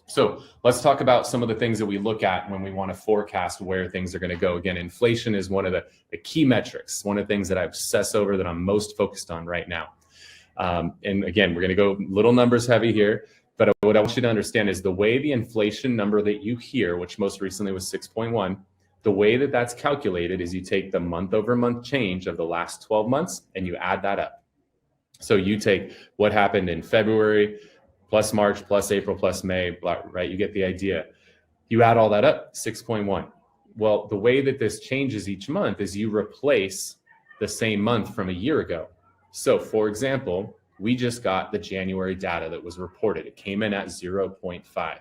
So let's talk about some of the things that we look at when we want to forecast where things are going to go. Again, inflation is one of the key metrics, one of the things that I obsess over, that I'm most focused on right now. And again, we're going to go little numbers heavy here, but what I want you to understand is the way the inflation number that you hear, which most recently was 6.1, the way that that's calculated is you take the month over month change of the last 12 months and you add that up. So you take what happened in February plus March plus April plus May, right? You get the idea. You add all that up, 6.1. Well, the way that this changes each month is you replace the same month from a year ago. So for example, we just got the January data that was reported. It came in at 0.5.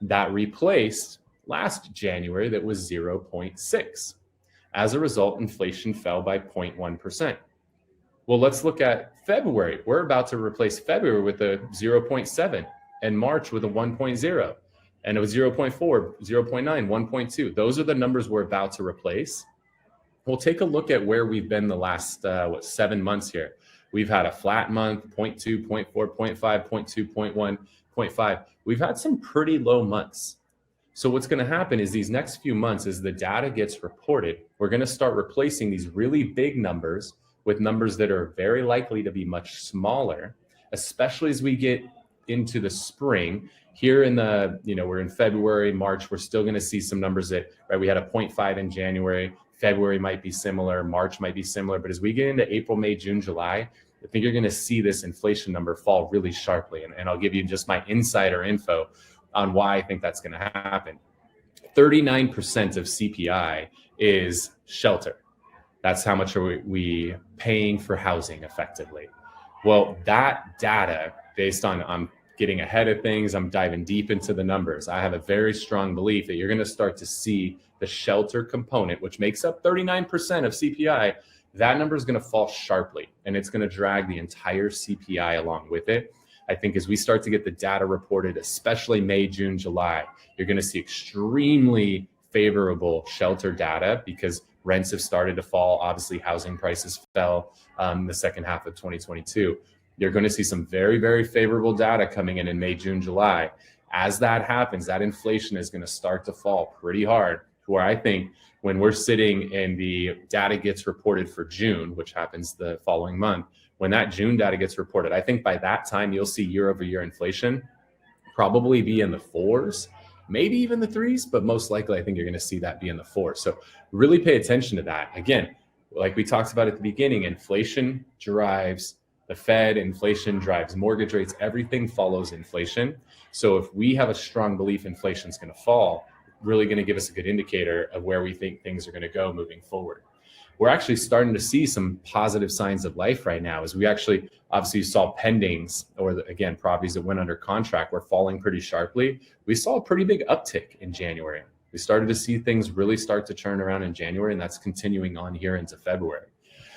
That replaced last January that was 0.6. As a result, inflation fell by 0.1%. Well, let's look at February. We're about to replace February with a 0.7 and March with a 1.0. And it was 0.4, 0.9, 1.2. Those are the numbers we're about to replace. We'll take a look at where we've been the last 7 months here. We've had a flat month, 0.2, 0.4, 0.5, 0.2, 0.1, 0.5. We've had some pretty low months. So what's going to happen is these next few months, as the data gets reported, we're going to start replacing these really big numbers with numbers that are very likely to be much smaller, especially as we get into the spring. Here in the, we're in February, March, we're still going to see some numbers that, right, we had a 0.5 in January, February might be similar, March might be similar, but as we get into April, May, June, July, I think you're going to see this inflation number fall really sharply. And I'll give you just my insider info on why I think that's going to happen. 39% of CPI is shelter. That's how much are we paying for housing effectively. Well, that data, based on, I'm getting ahead of things, I'm diving deep into the numbers. I have a very strong belief that you're going to start to see the shelter component, which makes up 39% of CPI, that number is going to fall sharply, and it's going to drag the entire CPI along with it. I think as we start to get the data reported, especially May, June, July, you're going to see extremely favorable shelter data because rents have started to fall. Obviously, housing prices fell the second half of 2022. You're going to see some very, very favorable data coming in May, June, July. As that happens, that inflation is going to start to fall pretty hard, to where I think when we're sitting and the data gets reported for June, which happens the following month, when that June data gets reported, I think by that time you'll see year over year inflation probably be in the 4s, maybe even the 3s, but most likely I think you're going to see that be in the 4s. So really pay attention to that. Again, like we talked about at the beginning, inflation drives the Fed, inflation drives mortgage rates, everything follows inflation. So if we have a strong belief inflation is going to fall, really going to give us a good indicator of where we think things are going to go moving forward. We're actually starting to see some positive signs of life right now, as we actually obviously saw pendings, or again, properties that went under contract were falling pretty sharply. We saw a pretty big uptick in January. We started to see things really start to turn around in January, and that's continuing on here into February.